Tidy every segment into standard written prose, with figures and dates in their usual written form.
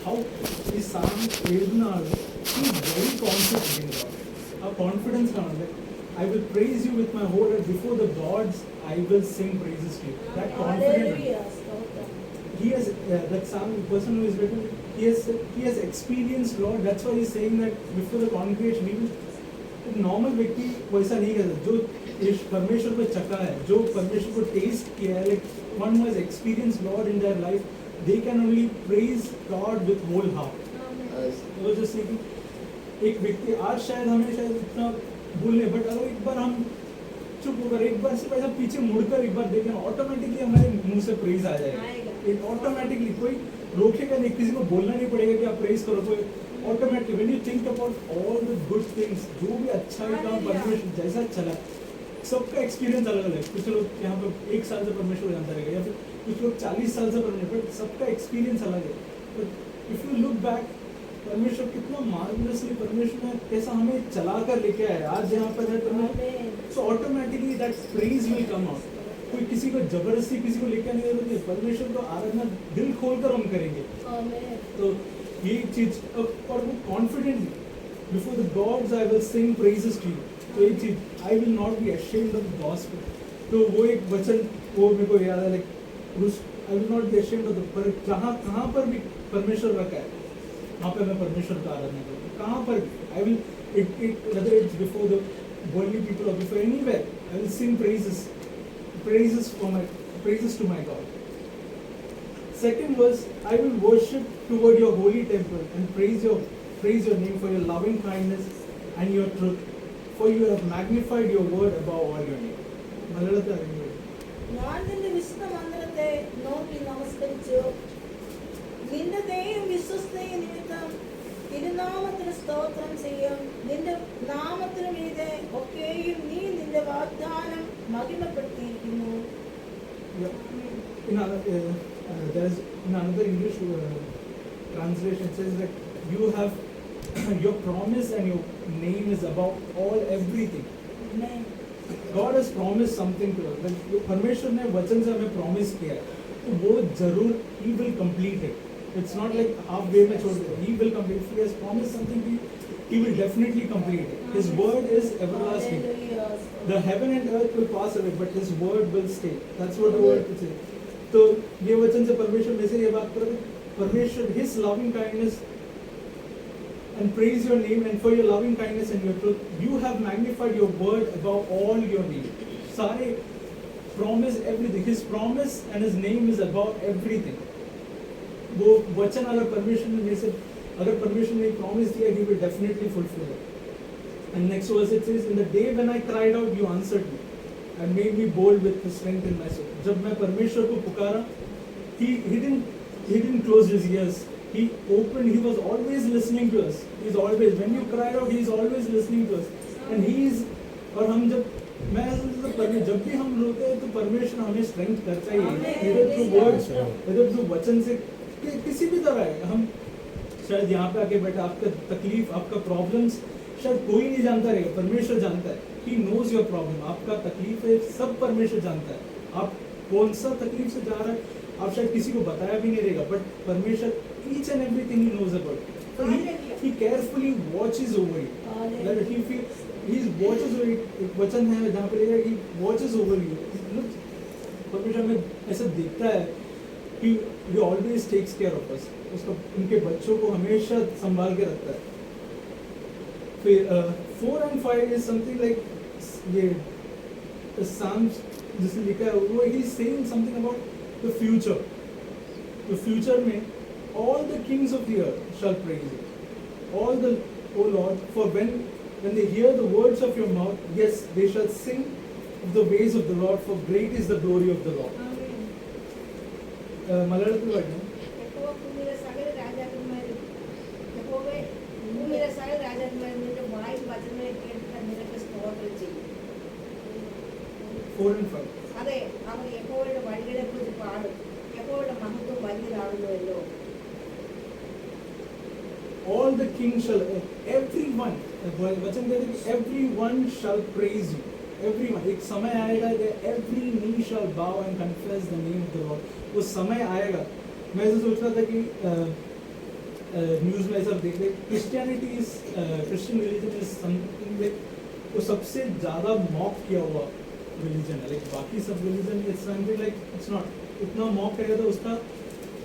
how is Sam Vedna, he is very confident in God. A confidence around it. I will praise you with my whole heart before the gods. I will sing praises to you. That confidence. Hallelujah. Stotram. He has that Sam person who is written. He has experienced Lord. That's why he's saying that before the congregation. Even normal व्यक्ति वैसा नहीं करता जो इस परमेश्वर को चखा है, जो परमेश्वर को टेस्ट किया है, like one who has experienced Lord in their life, they can only praise God with whole heart. वो जैसे कि एक व्यक्ति आज शायद हमें शायद इतना भूलने, बट अगर एक बार हम चुप होकर एक बार सिर्फ ऐसा पीछे मुड़कर एक बार देखें, ऑटोमेटिकली हमारे मुंह से प्रेज आ जाएगा. एक ऑटोमेटिकली कोई रोकेगा नहीं, किसी को बोलना नहीं पड़ेगा कि आप प्रेज करो. कोई automatically when you think about all the good things, जो भी अच्छा है काम परमेश्वर जैसा चला, सबका एक्सपीरियंस अलग अलग है. कुछ लोग यहाँ पे 1 साल से परमेश्वर जानता रहेगा, या फिर कुछ लोग 40 साल से परमेश्वर, बट सबका एक्सपीरियंस अलग है. But if you look back, परमेश्वर कितना मार्वलसली परमेश्वर ने कैसा हमें चला कर लेके आया आज यहाँ पर है परमेश्वर. So automatically that praise will come out. कोई किसी को जबरदस्ती किसी को लेकर नहीं जरूरत है. परमेश्वर को आराधना दिल खोलकर हम करेंगे. तो ये चीज और वो confidently before the gods I will sing praises to you. तो ये चीज I will not be ashamed of the gospel. तो वो एक वचन वो मेरे को याद है, like I will not be ashamed of the, पर जहाँ कहाँ पर भी परमेश्वर रखा है वहाँ पे मैं परमेश्वर का आराधना करूँगा. कहाँ पर भी I will it whether it's before the worldly people और before anywhere I will sing praises to my God. Second verse, I will worship toward your holy temple and praise your name for your loving kindness and your truth, for you have magnified your word above all your name. മലയാളത്തിൽ അറിയുന്നത് ഞാൻ നിന്റെ വിശുദ്ധ മന്ദിരത്തെ നോക്കി നമസ്കരിച്ചു. നിന്റെ ദയയും വിശ്വസ്തയും നിമിത്തം തിരുനാമത്തിന് സ്തോത്രം ചെയ്യും. നിന്റെ നാമത്തിന് മീതെ ഒക്കെയും നീ നിന്റെ വാഗ്ദാനം മഹിമപ്പെടുത്തിയിരിക്കുന്നു. There is in another English translation says that you have your promise and your name is above all everything. Amen. God has promised something to us. परमेश्वर ने वचन से हमें प्रॉमिस किया है, तो वो जरूर He will complete it. It's not like halfway में छोड़ दे. He will complete. If He has promised something to you, He will definitely complete it. His word is everlasting. The heaven and earth will pass away, but His word will stay. That's what the word says. तो ये वचन से परमेश्वर में से ये बात कर रहे हैं, परमेश्वर His loving kindness and praise your name, and for your loving kindness and your truth, you have magnified your word above all your name. सारे promise everything. His promise and His name is above everything. वो वचन अगर परमेश्वर ने में से अगर परमेश्वर ने प्रॉमिस दिया, He will definitely fulfill it. And next verse it says, in the day when I cried out, you answered me and made me bold with the strength in my soul. जब मैं परमेश्वर को पुकारा, he didn't close his ears. He opened. He was always listening to us. He's always, when you cried out, He's always listening to us. And He is, और हम जब मैं जब भी हम रोते हैं तो परमेश्वर हमें स्ट्रेंथ करता ही है. इधर थ्रू वर्ड्स, इधर थ्रू वचन से किसी भी तरह है. हम शायद यहाँ पे आके बैठे, आपका तकलीफ, आपका प्रॉब्लम्स शायद कोई नहीं जानता रहेगा, परमेश्वर जानता है. He knows your problem. आपका तकलीफ है, सब परमेश्वर जानता है. आप कौन सा तकलीफ से जा रहा है, आप शायद किसी को बताया भी नहीं रहेगा, बट परमेश्वर each and everything He knows about it. So he carefully watches over it. That He watches over it. एक वचन है जहाँ पे लिखा है He watches over you. परमेश्वर हमें ऐसा देखता है कि He always takes care of us. उसका उनके बच्चों को हमेशा संभाल के रखता है. फिर 4 and 5 is something like ये Psalms जिसने लिखा है वो he is saying something about the future. The future में all the kings of the earth shall praise you. All the, O Lord, for when they hear the words of your mouth, yes, they shall sing of the ways of the Lord, for great is the glory of the Lord. മലയാളത്തിൽ പഠിക്കണം. ഭൂമിയിലെ സകല രാജാക്കന്മാരും യഹോവേ, ഭൂമിയിലെ സകല രാജാക്കന്മാരും നിന്റെ വായും വചനങ്ങളെ കേട്ടിട്ട് നിനക്ക് സ്തോത്രം ചെയ്യും. 4 and 5. അതെ, അവർ യഹോവയുടെ വഴികളെ കുറിച്ച് പാടും. യഹോവയുടെ മഹത്വം വലിയതാകുന്നുവല്ലോ. All the kings shall, everyone, वचन कहते हैं everyone shall praise you. Everyone, एक समय आएगा every knee shall bow and confess the name of the Lord. वो समय आएगा. मैं ऐसे सोच रहा था कि न्यूज़ में ऐसा देख रहे Christianity is Christian religion is something like वो सबसे ज़्यादा मॉक किया हुआ रिलीजन है, लाइक बाकी सब religion it's something like it's not इतना मॉक करेगा तो उसका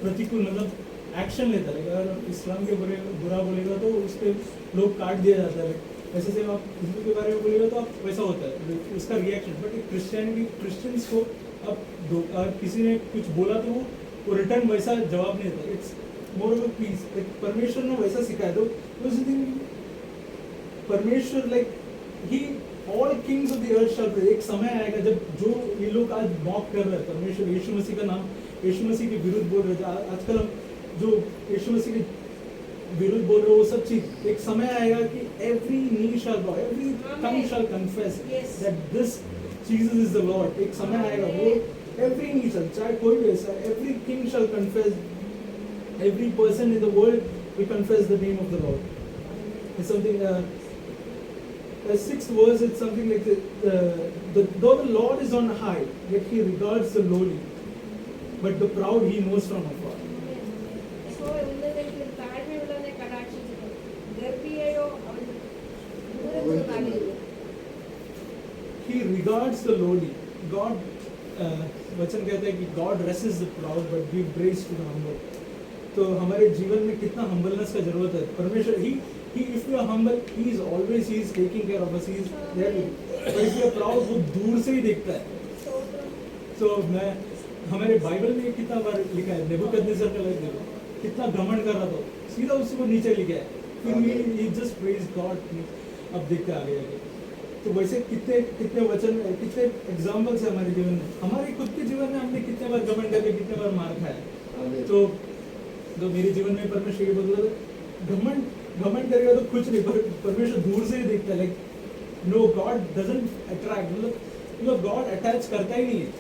प्रतिकूल मतलब एक्शन लेता है। अगर इस्लाम के बुरा बोलेगा तो उस पर लोग काट दिया जाता है, वैसे से आप हिंदू के बारे में बोलेगा तो आप वैसा होता है उसका रिएक्शन। बट क्रिश्चियनिटी क्रिश्चियंस को अब अगर किसी ने कुछ बोला तो वो रिटर्न वैसा जवाब नहीं देता, it's more of a peace. Like परमेश्वर ने वैसा सिखाया तो परमेश्वर लाइक ही all kings of the earth shall pray. एक समय आएगा जब जो ये लोग आज मॉक कर रहे हैं परमेश्वर यीशु मसीह का नाम यीशु मसीह के विरुद्ध बोल रहे थे, आजकल हम जो यीशु मसीह के विरुद्ध बोल रहे हो वो सब चीज, एक समय आएगा कि every knee shall bow, every tongue shall confess that this Jesus is the Lord. एक समय आएगा वो एवरी नी शैल, चाहे कोई भी ऐसा, every king shall confess, every person in the world will confess the name of the Lord. It's something. The sixth verse, it's something like though the Lord is on high, yet He regards the lowly, but the proud He knows from afar. So ഉന്നതങ്ങളിൽ താഴ്മയുള്ളവനെ കടാക്ഷിച്ചിട്ടും ഗർഭിയെയോ അവൻ ദൂരത്തിൽ തള്ളിയില്ല. He regards the lowly. God, वचन कहता है कि God resists the proud, but gives grace to the humble. तो हमारे जीवन में कितना हम्बलनेस का जरूरत है। परमेश्वर ही if you are humble he is always he is taking care of us, he is there with you. But if you are proud वो दूर से ही देखता है। तो मैं हमारे बाइबल में कितना बार लिखा है नेबूकदनेस्सर का लाइफ देखो कितना घमंड कर रहा था, सीधा उसको नीचे लिखा है, फिर ही जस्ट प्रेज गॉड। अब देखते आगे आगे तो वैसे कितने वचन कितने एग्जाम्पल्स है हमारे जीवन में, हमारे खुद के जीवन में हमने कितने बार घमंड करके कितने बार मार खाया। तो मेरे जीवन में परमेश्वर ये बोलता घमंड करेगा तो कुछ नहीं, पर परमेश्वर दूर से ही देखता है। Like no God doesn't attract, मतलब गॉड अटैच करता ही नहीं है,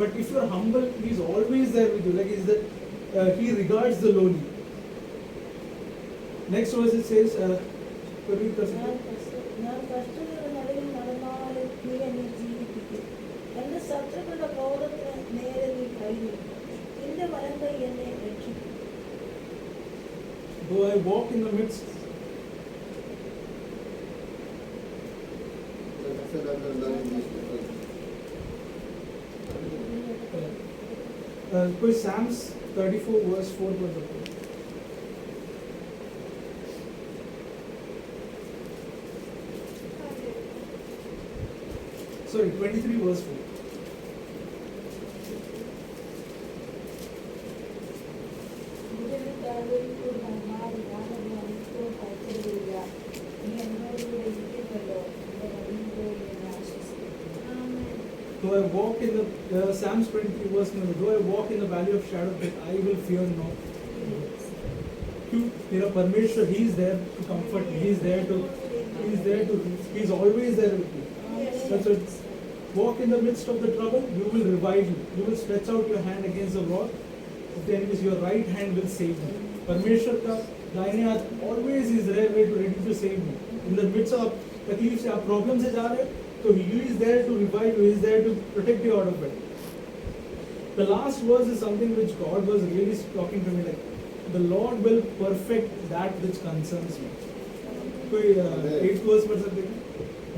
but if you are humble he is always there with you, like is that he regards the lowly. Next verse it says read कर सकते ഞാൻ കഷ്ടതയുടെ നടുവിൽ നടന്നാലും നീ എന്നെ ജീവിപ്പിക്കും. എന്റെ ശത്രുക്കളുടെ ക്രോധത്തിന് നേരെ നീ കഴിഞ്ഞു. നിന്റെ വലങ്കൈ എന്നെ രക്ഷിക്കും. Though I walk in the midst, कोई Psalms 34 verse 4 पढ़ सकते हैं? Sorry, 23 verse 4. ഇതിന്റെ താഴ്വരയിൽ മാറി ഞാനൊന്നും അനുഭവം ഭയപ്പെടുകയില്ല. നീ എന്നോടുകൂടെ ഇരിക്കുന്നല്ലോ. എന്റെ വഴിയിലൂടെ എന്നെ ആശ്വസിക്കും. Though I walk in the Psalms 23 verse 9, though I walk in the valley of shadow of death, I will fear no. क्यों? मेरा परमेश्वर, he is there to comfort me, he is there to he is always there with me. That's what. Walk in the midst of the trouble, you will revive you. You will stretch out your hand against the rock of the enemies, your right hand will save you. परमेश्वर का दाहिने हाथ always is there ready to save you. In the midst of तकलीफ से आप problem से जा रहे हो तो he is there to revive you, he is there to protect you out of it. The last verse is something which God was really talking to me, like the Lord will perfect that which concerns me. कोई 8th verse पढ़ सकते हैं?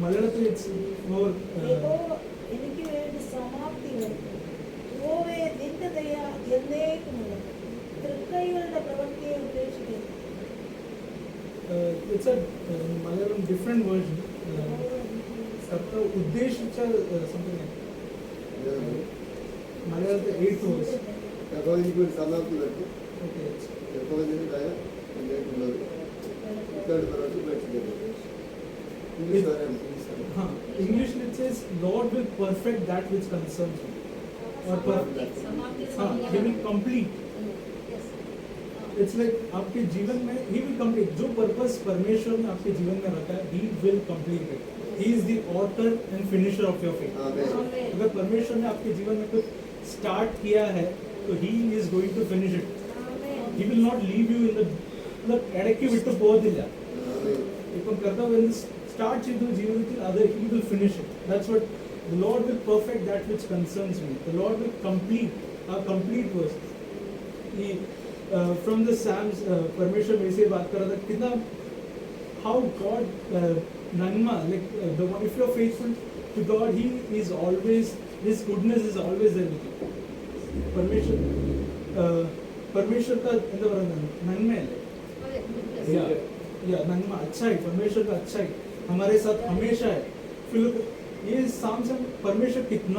Malayalam it's more യഹോവ എനിക്ക് വേണ്ടി സമാപ്തി വരുത്തും. യഹോവേ നിന്റെ ദയ എന്നേക്കുമുള്ളത്. തൃക്കൈകളുടെ പ്രവൃത്തിയെ ഉപേക്ഷിക്കരുത്. it's a Malayalam different version. सबका उद्देश्य something like Malayalam 8th verse. എനിക്ക് ഒരു സമാപ്തി വരുത്തും. Okay. യഹോവയുടെ ദയ എന്നേക്കുമുള്ളത്. തൃക്കൈകളുടെ പ്രവൃത്തി ഉപേക്ഷിക്കരുത്. ഇംഗ്ലീഷ് പറയാം. हाँ, English में it says Lord will perfect that which concerns me. और हाँ, He will complete. It's like आपके जीवन में He will complete. जो पर्पस परमेश्वर ने आपके जीवन में रखा है, He will complete it. He is the author and finisher of your faith. अगर परमेश्वर ने आपके जीवन में कुछ स्टार्ट किया है, तो He is going to finish it. He will not leave you in the मतलब इടയ്ക്ക് വിട്ടു പോകത്തില്ല. ഇപ്പം കർത്താവ് start ചെയ്തു ജീവിതത്തിൽ അത് he will finish it. That's what the Lord will perfect that which concerns me. The Lord will complete our complete work. He from the Psalms परमेश्वर मेरे से बात कर रहा था कितना how God Nagma, like the one, if you're faithful to God, He is always, His goodness is always there with you. परमेश्वर का नन्मे है, या नन्मा अच्छा है, परमेश्वर का अच्छा है हमारे साथ हमेशा है. फिर ये साम से परमेश्वर कितना